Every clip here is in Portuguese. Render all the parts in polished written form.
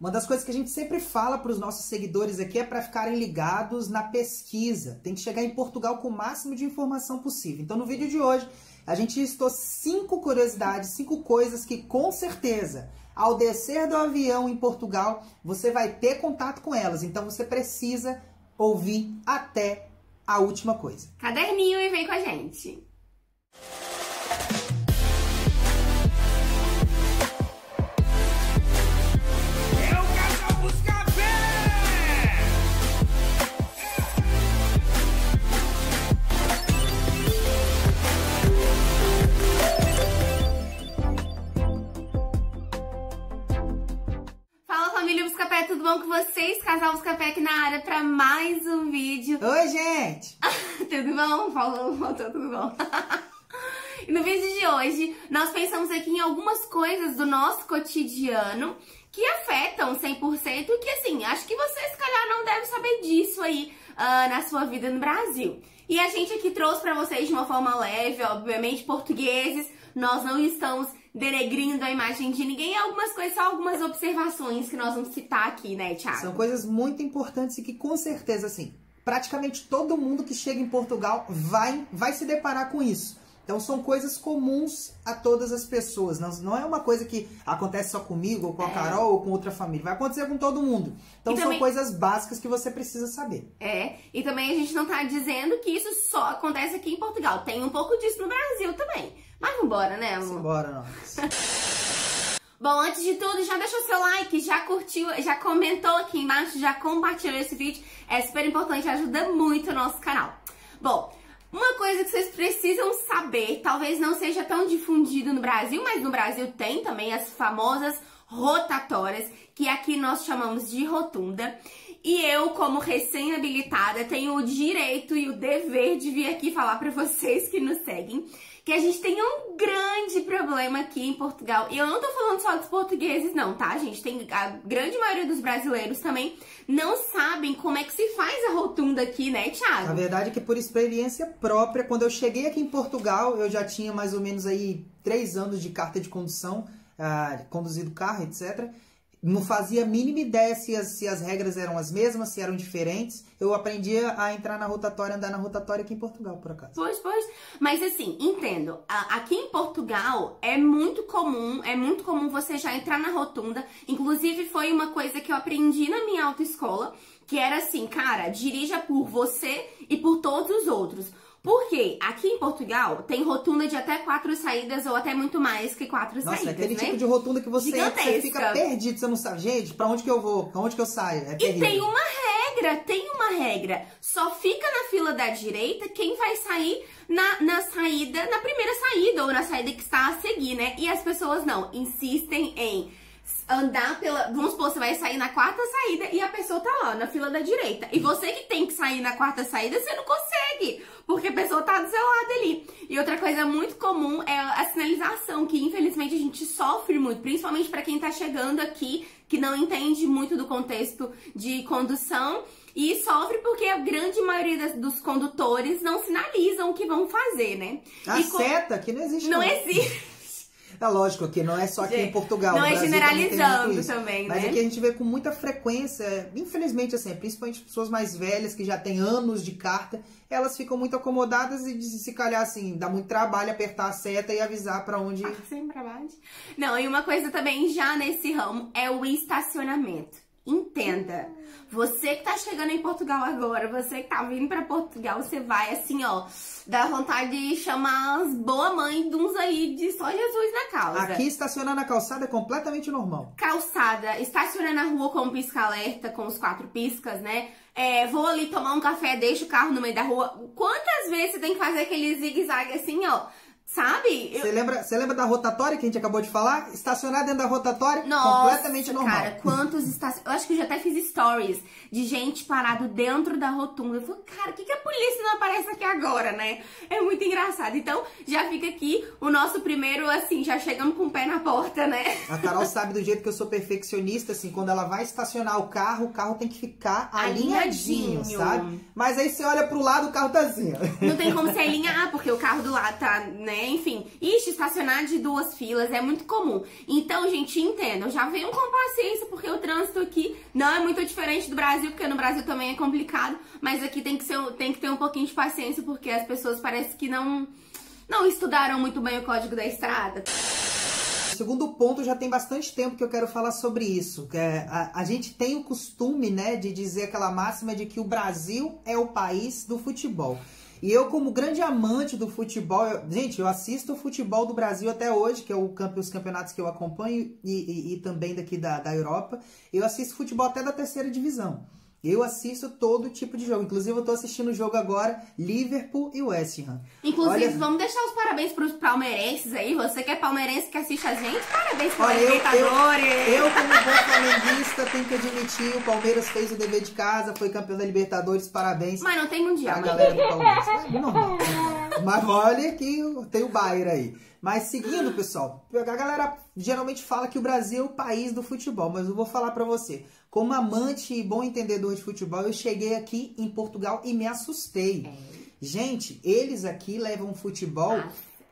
Uma das coisas que a gente sempre fala para os nossos seguidores aqui é para ficarem ligados na pesquisa. Tem que chegar em Portugal com o máximo de informação possível. Então, no vídeo de hoje, a gente listou 5 curiosidades, 5 coisas que, com certeza, ao descer do avião em Portugal, você vai ter contato com elas. Então, você precisa ouvir até a última coisa. Caderninho e vem com a gente! Tudo bom com vocês? Casal Buscapé aqui na área para mais um vídeo. Oi, gente! Tudo bom? Voltou, tudo bom? E no vídeo de hoje, nós pensamos aqui em algumas coisas do nosso cotidiano que afetam 100% e que, assim, acho que você, se calhar, não deve saber disso aí na sua vida no Brasil. E a gente aqui trouxe para vocês de uma forma leve, obviamente, portugueses. Nós não estamos denegrindo a imagem de ninguém, algumas coisas, só algumas observações que nós vamos citar aqui, né, Thiago? São coisas muito importantes e que, com certeza, assim, praticamente todo mundo que chega em Portugal vai se deparar com isso. Então, são coisas comuns a todas as pessoas. Não é uma coisa que acontece só comigo, ou com a Carol, ou com outra família. Vai acontecer com todo mundo. Então, são coisas básicas que você precisa saber. E também a gente não tá dizendo que isso só acontece aqui em Portugal. Tem um pouco disso no Brasil também. Mas vambora, né, amor? Vambora, nós. Bom, antes de tudo, já deixou seu like, já curtiu, já comentou aqui embaixo, já compartilhou esse vídeo. É super importante, ajuda muito o nosso canal. Bom, uma coisa que vocês precisam saber, talvez não seja tão difundido no Brasil, mas no Brasil tem também as famosas rotatórias, que aqui nós chamamos de rotunda. E eu, como recém-habilitada, tenho o direito e o dever de vir aqui falar pra vocês que nos seguem que a gente tem um grande problema aqui em Portugal. E eu não tô falando só dos portugueses não, tá, gente? Tem a grande maioria dos brasileiros também não sabem como é que se faz a rotunda aqui, né, Thiago? A verdade é que por experiência própria, quando eu cheguei aqui em Portugal, eu já tinha mais ou menos aí 3 anos de carta de condução, conduzido carro, etc. Não fazia a mínima ideia se as regras eram as mesmas, se eram diferentes. Eu aprendi a entrar na rotatória, andar na rotatória aqui em Portugal, por acaso. Pois. Mas assim, entendo. Aqui em Portugal é muito comum você já entrar na rotunda. Inclusive foi uma coisa que eu aprendi na minha autoescola, que era assim, cara, dirija por você e por todos os outros. Porque aqui em Portugal tem rotunda de até 4 saídas ou até muito mais que 4 saídas, é aquele né? tipo de rotunda que você entra, você fica perdido, você não sabe, gente, pra onde que eu vou, pra onde que eu saio? É terrível. E tem uma regra. Só fica na fila da direita quem vai sair na saída, na primeira saída ou na saída que está a seguir, né? E as pessoas não, insistem em andar pela... Vamos supor, você vai sair na 4ª saída e a pessoa tá lá, na fila da direita. E você que tem que sair na 4ª saída, você não consegue, porque a pessoa tá do seu lado ali. E outra coisa muito comum é a sinalização, que infelizmente a gente sofre muito, principalmente pra quem tá chegando aqui, que não entende muito do contexto de condução, e sofre porque a grande maioria dos condutores não sinalizam o que vão fazer, né? A seta, que não existe. Não existe. É lógico que não é só aqui em Portugal. Não é generalizando também, né? Mas aqui a gente vê com muita frequência, infelizmente, assim, principalmente pessoas mais velhas que já têm anos de carta, elas ficam muito acomodadas e se calhar, assim, dá muito trabalho apertar a seta e avisar pra onde... Sempre pra baixo. Não, e uma coisa também já nesse ramo é o estacionamento. Entenda, você que tá chegando em Portugal agora, você que tá vindo pra Portugal, você vai assim, ó, dá vontade de chamar as boas mães de uns aí de só Jesus na causa. Aqui estacionar na calçada é completamente normal. Calçada, estacionar na rua com o pisca-alerta, com os 4 piscas, né? Vou ali tomar um café, deixo o carro no meio da rua. Quantas vezes você tem que fazer aquele zigue-zague assim, ó? Sabe? Você lembra da rotatória que a gente acabou de falar? Estacionar dentro da rotatória, nossa, completamente normal. Cara, quantos estacionamentos... Eu acho que eu já até fiz stories de gente parado dentro da rotunda. Eu falei, cara, por que a polícia não aparece aqui agora, né? É muito engraçado. Então, já fica aqui o nosso primeiro, assim, já chegamos com o pé na porta, né? A Carol sabe do jeito que eu sou perfeccionista, assim, quando ela vai estacionar o carro tem que ficar alinhadinho, sabe? Mas aí você olha pro lado, o carro tá assim, ó. Não tem como se alinhar, porque o carro do lado tá, né? Enfim, estacionar de 2 filas é muito comum. Então, gente, entendam, já venham com paciência, porque o trânsito aqui não é muito diferente do Brasil, porque no Brasil também é complicado, mas aqui tem que ter um pouquinho de paciência, porque as pessoas parecem que não estudaram muito bem o código da estrada. Segundo ponto, já tem bastante tempo que eu quero falar sobre isso. Que a gente tem o costume, né, de dizer aquela máxima de que o Brasil é o país do futebol. E eu, como grande amante do futebol, gente, eu assisto o futebol do Brasil até hoje, que é os campeonatos que eu acompanho, e também daqui da Europa. Eu assisto futebol até da 3ª divisão. Eu assisto todo tipo de jogo. Inclusive, eu tô assistindo o jogo agora, Liverpool e West Ham. Inclusive, vamos deixar os parabéns pros palmeirenses aí. Você que é palmeirense que assiste a gente, parabéns pela Libertadores. Eu, como bom flamenguista, tenho que admitir, o Palmeiras fez o dever de casa, foi campeão da Libertadores, parabéns. Mas não tem mundial. A galera do Palmeiras. Não. Mas olha que tem o Bayern aí. Mas seguindo, pessoal, a galera geralmente fala que o Brasil é o país do futebol, mas eu vou falar pra você. Como amante e bom entendedor de futebol, eu cheguei aqui em Portugal e me assustei. Gente, eles aqui levam o futebol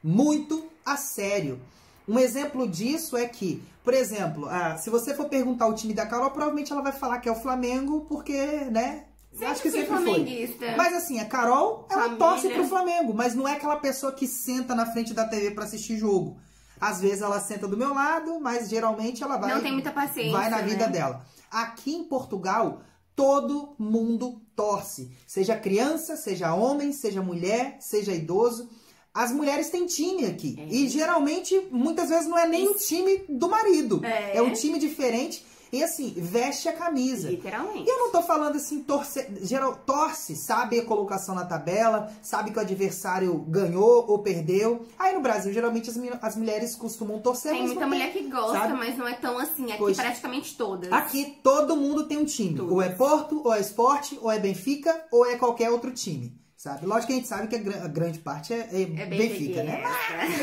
muito a sério. Um exemplo disso é que, por exemplo, se você for perguntar o time da Carol, provavelmente ela vai falar que é o Flamengo, porque, né... Acho que sempre foi. Mas assim, a Carol, ela torce pro Flamengo, mas não é aquela pessoa que senta na frente da TV pra assistir jogo. Às vezes ela senta do meu lado, mas geralmente ela vai... Não tem muita paciência, vai na vida dela. Aqui em Portugal, todo mundo torce. Seja criança, seja homem, seja mulher, seja idoso. As mulheres têm time aqui. E geralmente, muitas vezes, não é nem o time do marido. É um time diferente. E assim, veste a camisa. Literalmente. E eu não tô falando assim, torce, sabe a colocação na tabela, sabe que o adversário ganhou ou perdeu. Aí no Brasil, geralmente as mulheres costumam torcer. Tem muita mulher que gosta, sabe? Mas não é tão assim. Aqui praticamente todas. Aqui todo mundo tem um time. Ou é Porto, ou é Sport, ou é Benfica, ou é qualquer outro time. Sabe? Lógico que a gente sabe que a grande parte é Benfica, né?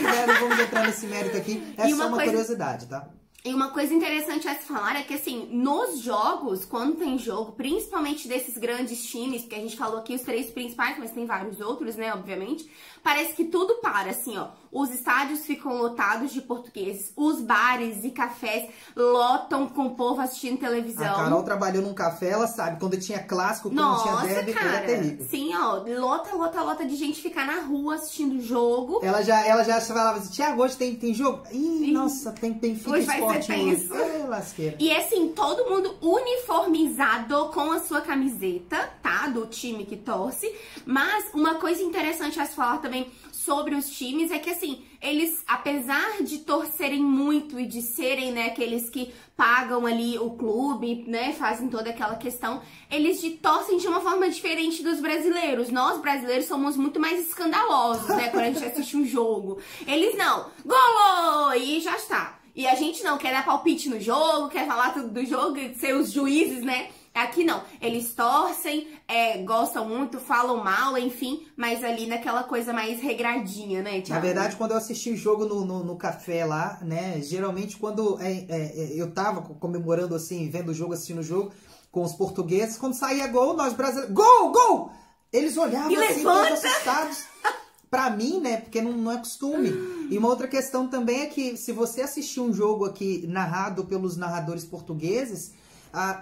Mas não vamos entrar nesse mérito aqui. É só uma curiosidade, tá? E uma coisa interessante a se falar é que, assim, nos jogos, quando tem jogo, principalmente desses grandes times, porque a gente falou aqui os 3 principais, mas tem vários outros, né, obviamente, parece que tudo para, assim, ó. Os estádios ficam lotados de portugueses, os bares e cafés lotam com o povo assistindo televisão. A Carol trabalhou num café, ela sabe, quando tinha clássico, quando tinha derby, era terrível. Sim, ó, lota de gente ficar na rua assistindo jogo. Ela já falava assim, Tiago, hoje tem jogo? Ih, nossa, tem Benfica Sport hoje. Lasqueira. E assim, todo mundo uniformizado com a sua camiseta, tá? Do time que torce. Mas uma coisa interessante a se falar também sobre os times é que, assim, eles, apesar de torcerem muito e de serem, né, aqueles que pagam ali o clube, né, fazem toda aquela questão, eles torcem de uma forma diferente dos brasileiros. Nós, brasileiros, somos muito mais escandalosos, né, quando a gente assiste um jogo. Eles não, gol! E já está. E a gente não quer dar palpite no jogo, quer falar tudo do jogo, ser os juízes, né? Aqui não, eles torcem, gostam muito, falam mal, enfim, mas ali naquela coisa mais regradinha, né, Thiago? Na verdade, quando eu assisti o jogo no café lá, né, geralmente quando eu tava comemorando assim, vendo o jogo, assistindo o jogo com os portugueses, quando saía gol, nós brasileiros, gol! Eles olhavam assim, todos assustados. Pra mim, né, porque não é costume. E uma outra questão também é que se você assistir um jogo aqui narrado pelos narradores portugueses,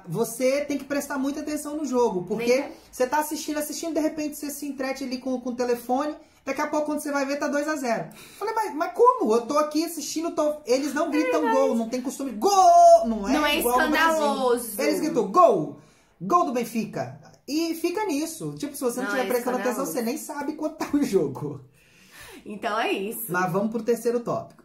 você tem que prestar muita atenção no jogo, porque você tá assistindo, de repente você se entrete ali com o telefone, daqui a pouco quando você vai ver tá 2-0. Falei, mas como? Eu tô aqui assistindo, eles não gritam gol, não tem costume, gol! Não é escandaloso. Eles gritam gol do Benfica. E fica nisso. Tipo, se você não estiver prestando atenção, você nem sabe quanto tá o jogo. Então é isso. Mas vamos pro terceiro tópico.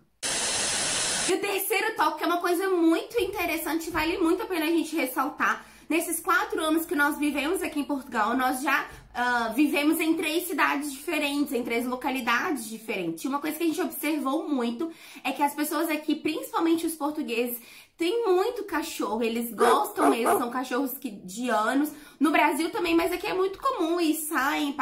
E o terceiro tópico é uma coisa muito interessante, vale muito a pena a gente ressaltar. Nesses 4 anos que nós vivemos aqui em Portugal, nós já vivemos em 3 cidades diferentes, em 3 localidades diferentes. E uma coisa que a gente observou muito é que as pessoas aqui, principalmente os portugueses, tem muito cachorro, eles gostam mesmo, são cachorros de anos. No Brasil também, mas aqui é muito comum e saem,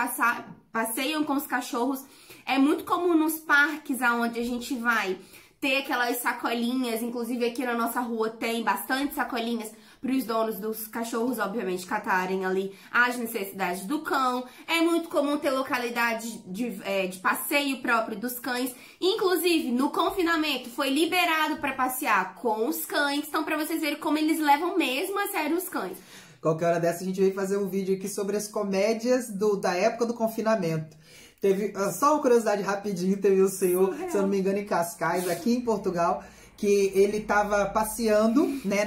passeiam com os cachorros. É muito comum nos parques aonde a gente vai ter aquelas sacolinhas, inclusive aqui na nossa rua tem bastante sacolinhas os donos dos cachorros, obviamente, catarem ali as necessidades do cão. É muito comum ter localidade de passeio próprio dos cães. Inclusive, no confinamento, foi liberado para passear com os cães. Então, para vocês verem como eles levam mesmo a sério os cães. Qualquer hora dessa a gente veio fazer um vídeo aqui sobre as comédias da época do confinamento. Teve, só uma curiosidade rapidinho, teve um senhor, se eu não me engano, em Cascais, aqui em Portugal, que ele tava passeando, né,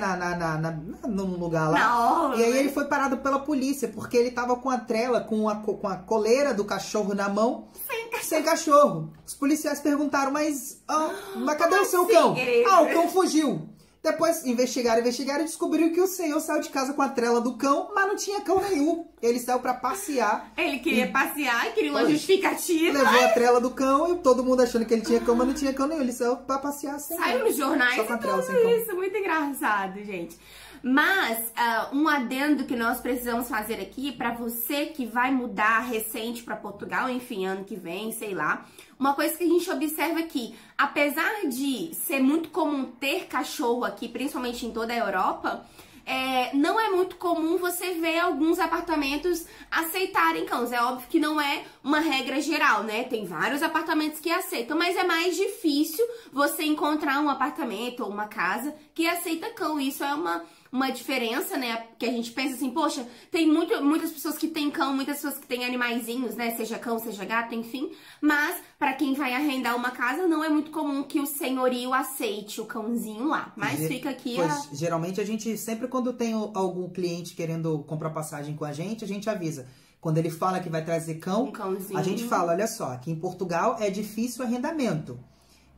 num lugar lá. E aí ele foi parado pela polícia, porque ele tava com a trela, com a coleira do cachorro na mão, sem cachorro. Os policiais perguntaram, mas cadê o seu cão? O cão fugiu. Depois investigaram e descobriram que o senhor saiu de casa com a trela do cão, mas não tinha cão nenhum. Ele saiu pra passear. Ele queria passear, queria uma justificativa. Levou a trela do cão e todo mundo achando que ele tinha cão, mas não tinha cão nenhum. Ele saiu pra passear sem Saiu nos jornais só com a trela, e tudo isso. Muito engraçado, gente. Mas, um adendo que nós precisamos fazer aqui, pra você que vai mudar recente pra Portugal, enfim, ano que vem, sei lá. Uma coisa que a gente observa aqui, apesar de ser muito comum ter cachorro aqui, principalmente em toda a Europa, não é muito comum você ver alguns apartamentos aceitarem cães. É óbvio que não é uma regra geral, né? Tem vários apartamentos que aceitam, mas é mais difícil você encontrar um apartamento ou uma casa que aceita cão. Isso é uma diferença, né? Que a gente pensa assim, poxa, tem muitas pessoas que têm cão, muitas pessoas que têm animaizinhos, né? Seja cão, seja gato, enfim. Mas, para quem vai arrendar uma casa, não é muito comum que o senhorio aceite o cãozinho lá. Mas fica aqui geralmente a gente, sempre quando tem algum cliente querendo comprar passagem com a gente avisa. Quando ele fala que vai trazer cão, a gente fala, olha só, aqui em Portugal é difícil arrendamento.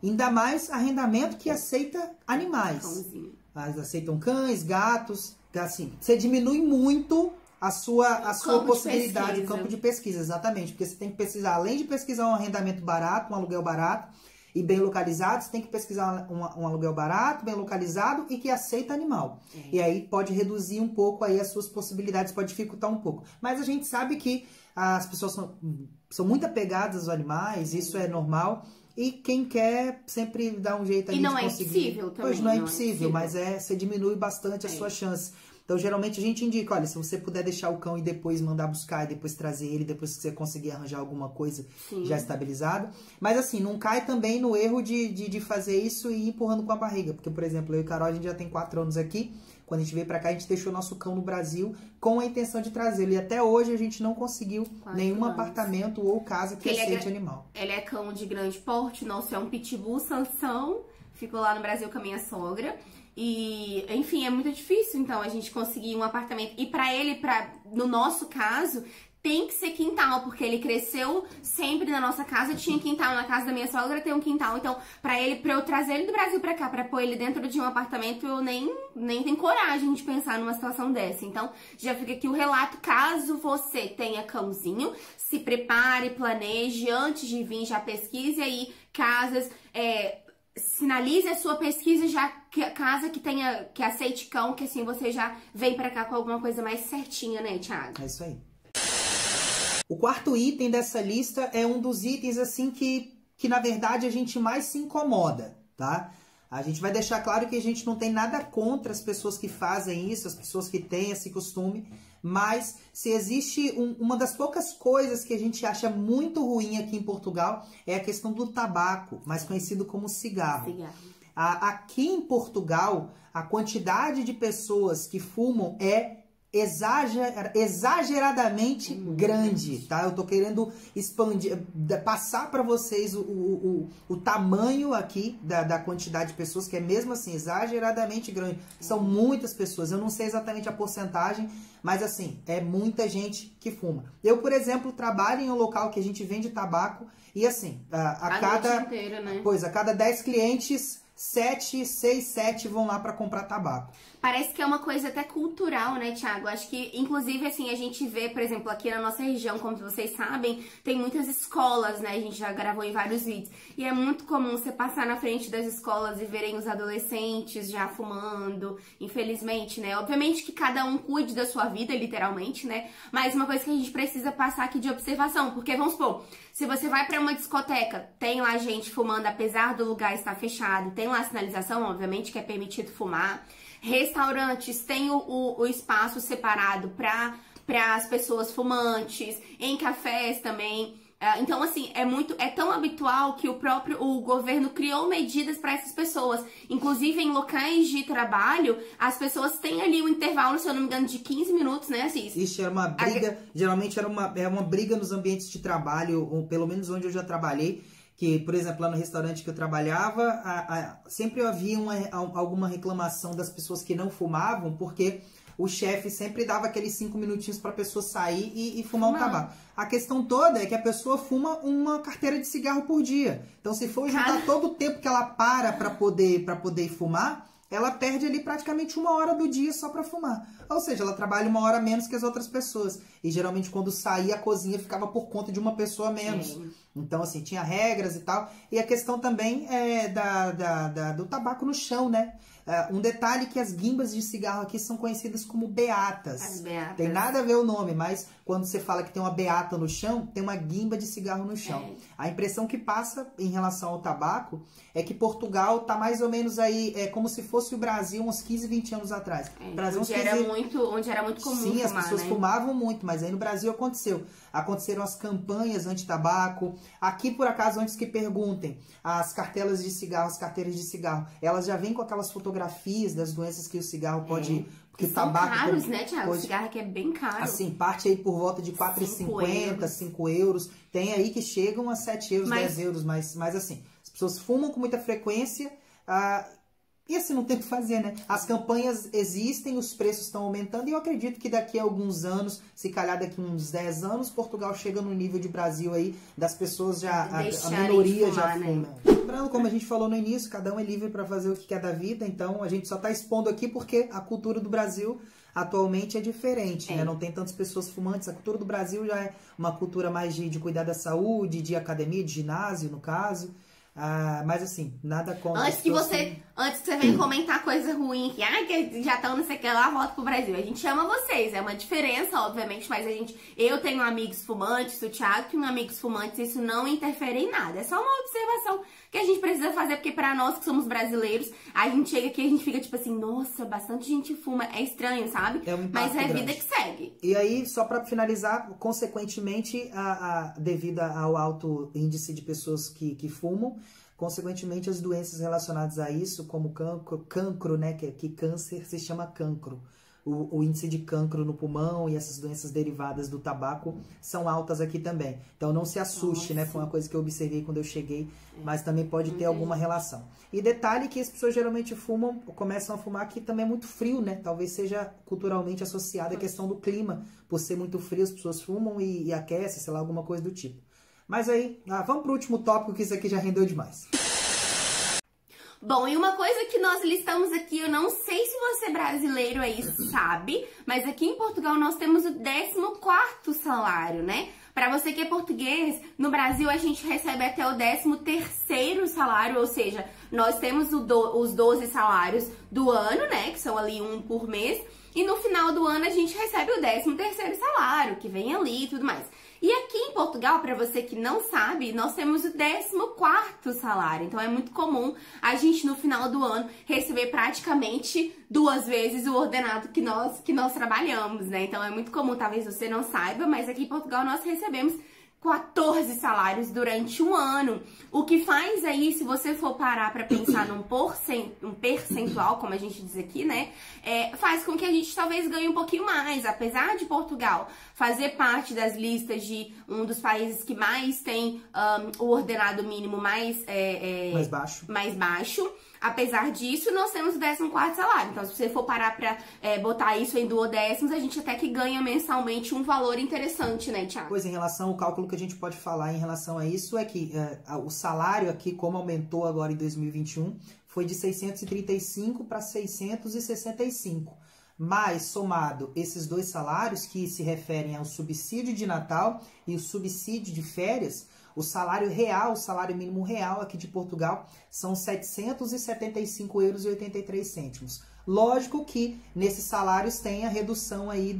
Ainda mais arrendamento que aceita animais. Cãozinho. Mas aceitam cães, gatos, assim, você diminui muito a sua possibilidade, o campo de pesquisa, exatamente, porque você tem que pesquisar, além de pesquisar um arrendamento barato, um aluguel barato e bem localizado, você tem que pesquisar um aluguel barato, bem localizado e que aceita animal. E aí pode reduzir um pouco aí as suas possibilidades, pode dificultar um pouco. Mas a gente sabe que as pessoas são muito apegadas aos animais, isso é normal. E quem quer sempre dá um jeito ali de conseguir. E não é impossível também. Pois não é impossível, mas você diminui bastante a sua chance. Então, geralmente, a gente indica, olha, se você puder deixar o cão e depois mandar buscar, e depois trazer ele, depois que você conseguir arranjar alguma coisa já estabilizada. Mas, assim, não cai também no erro de fazer isso e ir empurrando com a barriga. Porque, por exemplo, eu e Carol, a gente já tem 4 anos aqui. Quando a gente veio pra cá, a gente deixou nosso cão no Brasil com a intenção de trazê-lo. E até hoje a gente não conseguiu nenhum apartamento ou casa que aceite animal. Ele é cão de grande porte, nosso é um pitbull Sansão. Ficou lá no Brasil com a minha sogra. E, enfim, é muito difícil, então, a gente conseguir um apartamento. E pra ele, no nosso caso, tem que ser quintal, porque ele cresceu sempre na nossa casa, tinha quintal. Na casa da minha sogra tem um quintal. Então, pra eu trazer ele do Brasil pra cá, pra pôr ele dentro de um apartamento, eu nem tenho coragem de pensar numa situação dessa. Então, já fica aqui o relato. Caso você tenha cãozinho, se prepare, planeje, antes de vir, já pesquise aí casas, sinalize a sua pesquisa já, casa que aceite cão, que assim você já vem pra cá com alguma coisa mais certinha, né, Thiago? É isso aí. O quarto item dessa lista é um dos itens, assim, que na verdade a gente mais se incomoda, tá? A gente vai deixar claro que a gente não tem nada contra as pessoas que fazem isso, as pessoas que têm esse costume, mas se existe uma das poucas coisas que a gente acha muito ruim aqui em Portugal é a questão do tabaco, mais conhecido como cigarro. Aqui em Portugal, a quantidade de pessoas que fumam é exageradamente grande, tá? Eu tô querendo expandir, passar para vocês o tamanho aqui da quantidade de pessoas, que é mesmo assim, exageradamente grande. São muitas pessoas, eu não sei exatamente a porcentagem, mas assim, é muita gente que fuma. Eu, por exemplo, trabalho em um local que a gente vende tabaco e assim, a cada 10 clientes, 6, 7 vão lá para comprar tabaco. Parece que é uma coisa até cultural, né, Thiago? Acho que, inclusive, assim, a gente vê, por exemplo, aqui na nossa região, como vocês sabem, tem muitas escolas, né? A gente já gravou em vários vídeos. E é muito comum você passar na frente das escolas e verem os adolescentes já fumando, infelizmente, né? Obviamente que cada um cuide da sua vida, literalmente, né? Mas uma coisa que a gente precisa passar aqui de observação, porque, vamos supor, se você vai pra uma discoteca, tem lá gente fumando, apesar do lugar estar fechado, tem lá a sinalização, obviamente, que é permitido fumar. Restaurantes têm o espaço separado para as pessoas fumantes, em cafés também. Então, assim, é tão habitual que o governo criou medidas para essas pessoas. Inclusive, em locais de trabalho, as pessoas têm ali um intervalo, se eu não me engano, de 15 minutos, né, Assis? Isso era uma briga, geralmente era uma briga nos ambientes de trabalho, ou pelo menos onde eu já trabalhei, que, por exemplo, lá no restaurante que eu trabalhava, sempre havia alguma reclamação das pessoas que não fumavam, porque o chefe sempre dava aqueles 5 minutinhos para a pessoa sair e fumar um tabaco. A questão toda é que a pessoa fuma uma carteira de cigarro por dia. Então, se for juntar todo o tempo que ela para poder fumar, ela perde ali praticamente 1 hora do dia só para fumar. Ou seja, ela trabalha 1 hora menos que as outras pessoas. E geralmente quando saía, a cozinha ficava por conta de uma pessoa menos. Sim. Então, assim, tinha regras e tal. E a questão também do tabaco no chão, né? Um detalhe que as guimbas de cigarro aqui são conhecidas como beatas. As beatas. Tem nada a ver o nome, mas quando você fala que tem uma beata no chão, tem uma guimba de cigarro no chão. A impressão que passa em relação ao tabaco é que Portugal tá mais ou menos aí, como se fosse o Brasil uns 15, 20 anos atrás. Brasil, onde era muito comum sim, fumar, as pessoas fumavam muito, mas aí no Brasil aconteceram as campanhas anti-tabaco. Aqui, por acaso, antes que perguntem, as cartelas de cigarro, as carteiras de cigarro, elas já vêm com aquelas fotografias das doenças que o cigarro pode... Que são caros, né, Thiago? O cigarro aqui é bem caro. Assim, parte aí por volta de 4,50, 5 euros. Tem aí que chegam a 7 euros, 10 euros, mas assim, as pessoas fumam com muita frequência, e assim, não tem o que fazer, né? As campanhas existem, os preços estão aumentando, e eu acredito que daqui a alguns anos, se calhar daqui a uns 10 anos, Portugal chega no nível de Brasil aí, das pessoas já, a minoria já fuma. Lembrando, como a gente falou no início, cada um é livre para fazer o que quer da vida, então a gente só está expondo aqui porque a cultura do Brasil atualmente é diferente, né? Não tem tantas pessoas fumantes. A cultura do Brasil já é uma cultura mais de cuidar da saúde, de academia, de ginásio, no caso. Mas assim, nada contra. Antes que você venha comentar coisa ruim aqui, que já estão não sei o que lá, volta pro Brasil. A gente ama vocês, é uma diferença, obviamente, mas eu tenho amigos fumantes, o Thiago tem amigos fumantes, isso não interfere em nada. É só uma observação que a gente precisa fazer, porque pra nós que somos brasileiros, a gente chega aqui e a gente fica tipo assim, nossa, bastante gente fuma, é estranho, sabe? Mas é a vida que segue. E aí, só pra finalizar, consequentemente, devido ao alto índice de pessoas que fumam, consequentemente, as doenças relacionadas a isso, como cancro, né, que câncer se chama cancro. O índice de cancro no pulmão e essas doenças derivadas do tabaco são altas aqui também. Então não se assuste, né? Foi uma coisa que eu observei quando eu cheguei, mas também pode ter alguma relação. E detalhe que as pessoas geralmente começam a fumar aqui também é muito frio, né? Talvez seja culturalmente associada à questão do clima. Por ser muito frio, as pessoas fumam e aquecem, sei lá, alguma coisa do tipo. Mas aí, vamos pro último tópico, que isso aqui já rendeu demais. Bom, e uma coisa que nós listamos aqui, eu não sei se você brasileiro aí sabe, mas aqui em Portugal nós temos o 14º salário, né? Para você que é português, no Brasil a gente recebe até o 13º salário, ou seja, nós temos os 12 salários do ano, né? Que são ali um por mês, e no final do ano a gente recebe o 13º salário, que vem ali e tudo mais. E aqui em Portugal, para você que não sabe, nós temos o 14º salário. Então é muito comum a gente no final do ano receber praticamente 2 vezes o ordenado que nós trabalhamos, né? Então é muito comum, talvez você não saiba, mas aqui em Portugal nós recebemos 14 salários durante um ano. O que faz aí, se você for parar para pensar num percentual, como a gente diz aqui, né? Faz com que a gente talvez ganhe um pouquinho mais. Apesar de Portugal fazer parte das listas de um dos países que mais tem o ordenado mínimo mais baixo. Apesar disso, nós temos o 14º salário. Então, se você for parar pra botar isso em duodécimos, a gente até que ganha mensalmente um valor interessante, né, Thiago? Pois, em relação ao cálculo que a gente pode falar em relação a isso, é que o salário aqui, como aumentou agora em 2021, foi de 635 para 665. Mas, somado esses 2 salários que se referem ao subsídio de Natal e o subsídio de férias, o salário real, o salário mínimo real aqui de Portugal são 775,83 €. Lógico que nesses salários tem a redução aí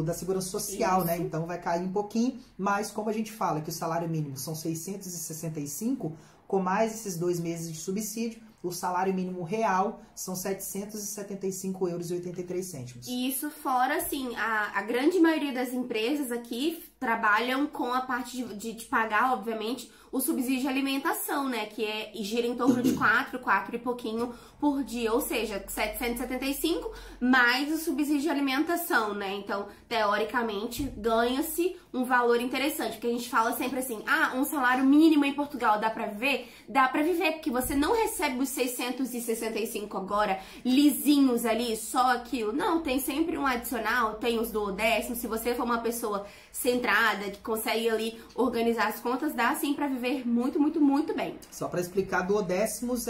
da segurança social, isso, né? Então vai cair um pouquinho, mas como a gente fala que o salário mínimo são 665, com mais esses 2 meses de subsídio, o salário mínimo real são R$ 775,83 €. Isso fora, assim, a grande maioria das empresas aqui trabalham com a parte de pagar, obviamente, o subsídio de alimentação, né? Que gira em torno de 4 e pouquinho por dia. Ou seja, 775 mais o subsídio de alimentação, né? Então, teoricamente, ganha-se um valor interessante. Porque a gente fala sempre assim, um salário mínimo em Portugal dá pra viver? Dá pra viver, porque você não recebe os 665 agora, lisinhos ali, só aquilo. Não, tem sempre um adicional, tem os duodécimos. Se você for uma pessoa centrada, que consegue ali organizar as contas, dá sim pra viver muito, muito, muito bem. Só pra explicar, duodécimos,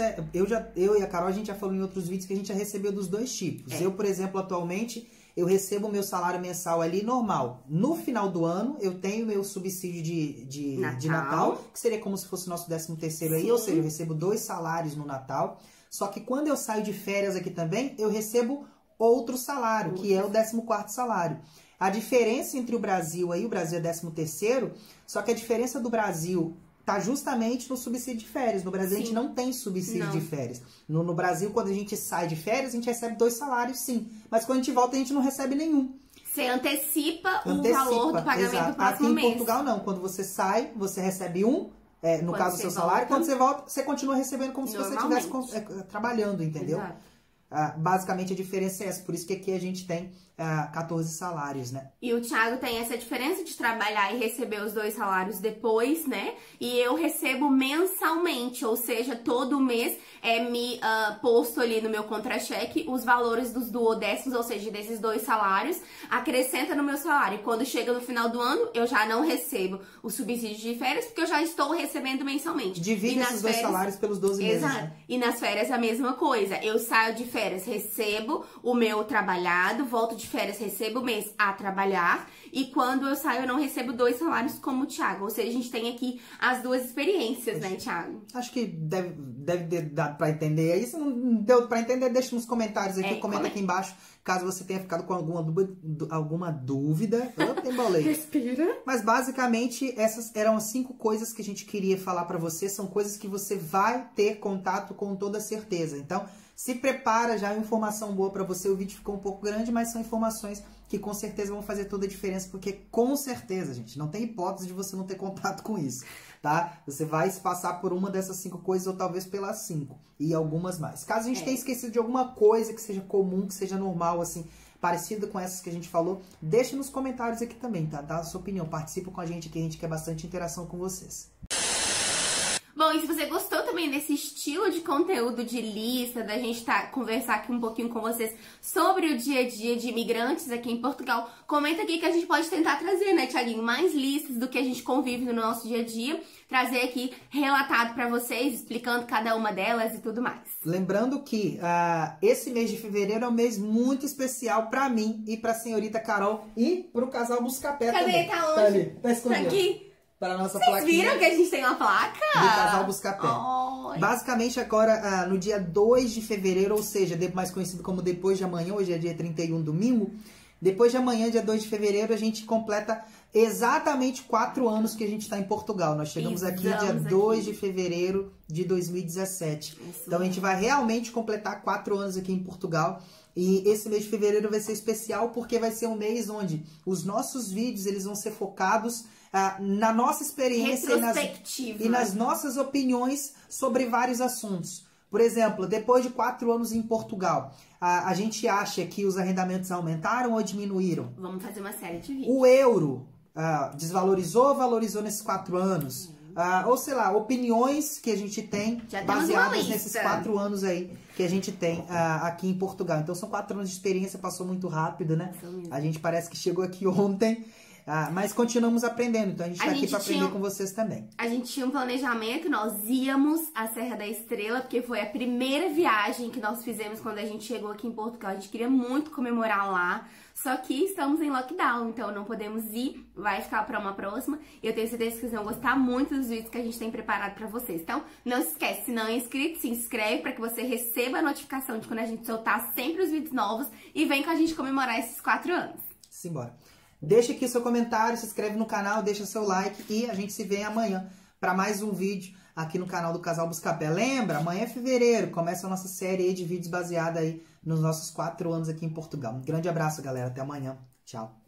eu e a Carol, a gente já falou em outros vídeos que a gente já recebeu dos dois tipos. Eu, por exemplo, atualmente, eu recebo o meu salário mensal ali normal. No final do ano, eu tenho meu subsídio de Natal, que seria como se fosse o nosso 13º aí, ou seja, eu recebo 2 salários no Natal. Só que quando eu saio de férias aqui também, eu recebo outro salário, que é o 14º salário. A diferença entre o Brasil aí, o Brasil é 13º, só que a diferença do Brasil tá justamente no subsídio de férias. No Brasil a gente não tem subsídio de férias. No Brasil, quando a gente sai de férias, a gente recebe 2 salários, sim. Mas quando a gente volta, a gente não recebe nenhum. Você antecipa o valor do pagamento do próximo mês. Aqui em Portugal, não. Quando você sai, você recebe no caso do seu salário. Quando você volta, você continua recebendo como se você estivesse trabalhando, entendeu? Exato. Basicamente a diferença é essa, por isso que aqui a gente tem 14 salários, né? E o Thiago tem essa diferença de trabalhar e receber os 2 salários depois, né? E eu recebo mensalmente, ou seja, todo mês é me posto ali no meu contra-cheque os valores dos duodécimos, ou seja, desses 2 salários, acrescenta no meu salário. E quando chega no final do ano, eu já não recebo o subsídio de férias, porque eu já estou recebendo mensalmente. Divide esses 2 salários pelos 12 meses. Exato. Né? E nas férias a mesma coisa. Eu saio de férias, recebo o meu trabalhado, volto de férias, recebo o mês a trabalhar, e quando eu saio eu não recebo 2 salários como o Thiago. Ou seja, a gente tem aqui as 2 experiências, né, Thiago? Acho que deve ter dado pra entender. Aí se não deu pra entender, deixa nos comentários aqui, comenta aqui embaixo, caso você tenha ficado com alguma dúvida. Eu embolei. Respira. Mas basicamente essas eram as 5 coisas que a gente queria falar pra você. São coisas que você vai ter contato com toda certeza. Então, se prepara, já é informação boa pra você. O vídeo ficou um pouco grande, mas são informações que com certeza vão fazer toda a diferença, porque com certeza, gente, não tem hipótese de você não ter contato com isso, tá? Você vai se passar por uma dessas 5 coisas, ou talvez pelas 5, e algumas mais. Caso a gente tenha esquecido de alguma coisa que seja comum, que seja normal, assim, parecida com essas que a gente falou, deixa nos comentários aqui também, tá? Dá a sua opinião, participa com a gente aqui, a gente quer bastante interação com vocês. Bom, e se você gostou também desse estilo de conteúdo de lista, da gente conversar aqui um pouquinho com vocês sobre o dia a dia de imigrantes aqui em Portugal, comenta aqui que a gente pode tentar trazer, né, Thiaguinho, mais listas do que a gente convive no nosso dia a dia, trazer aqui relatado pra vocês, explicando cada uma delas e tudo mais. Lembrando que esse mês de fevereiro é um mês muito especial pra mim e pra senhorita Carol e pro casal Buscapé também. Cadê? Tá onde? Tá ali, tá escondido. Tá aqui. Para a nossa Vocês plaquinha. viram que a gente tem uma placa? Do casal Buscapé. Oh. Basicamente agora, no dia 2 de fevereiro, ou seja, mais conhecido como depois de amanhã, hoje é dia 31, domingo. Depois de amanhã, dia 2 de fevereiro, a gente completa exatamente 4 anos que a gente está em Portugal. Nós chegamos aqui dia 2 de fevereiro de 2017. Isso. Então a gente vai realmente completar 4 anos aqui em Portugal. E esse mês de fevereiro vai ser especial porque vai ser um mês onde os nossos vídeos eles vão ser focados na nossa experiência e nas nossas opiniões sobre vários assuntos. Por exemplo, depois de 4 anos em Portugal, a gente acha que os arrendamentos aumentaram ou diminuíram? Vamos fazer uma série de vídeos. O euro desvalorizou ou valorizou nesses 4 anos? Ou sei lá, opiniões que a gente tem baseadas nesses 4 anos aí que a gente tem aqui em Portugal. Então são 4 anos de experiência, passou muito rápido, né? A gente parece que chegou aqui ontem. Mas continuamos aprendendo, então a gente tá aqui para aprender com vocês também. A gente tinha um planejamento, nós íamos à Serra da Estrela, porque foi a primeira viagem que nós fizemos quando a gente chegou aqui em Portugal. A gente queria muito comemorar lá, só que estamos em lockdown, então não podemos ir, vai ficar para uma próxima. Eu tenho certeza que vocês vão gostar muito dos vídeos que a gente tem preparado para vocês. Então não se esquece, se não é inscrito, se inscreve para que você receba a notificação de quando a gente soltar sempre os vídeos novos e vem com a gente comemorar esses 4 anos. Simbora. Deixa aqui seu comentário, se inscreve no canal, deixa seu like e a gente se vê amanhã para mais um vídeo aqui no canal do Casal Buscapé. Lembra? Amanhã é fevereiro, começa a nossa série aí de vídeos baseada aí nos nossos 4 anos aqui em Portugal. Um grande abraço, galera. Até amanhã. Tchau.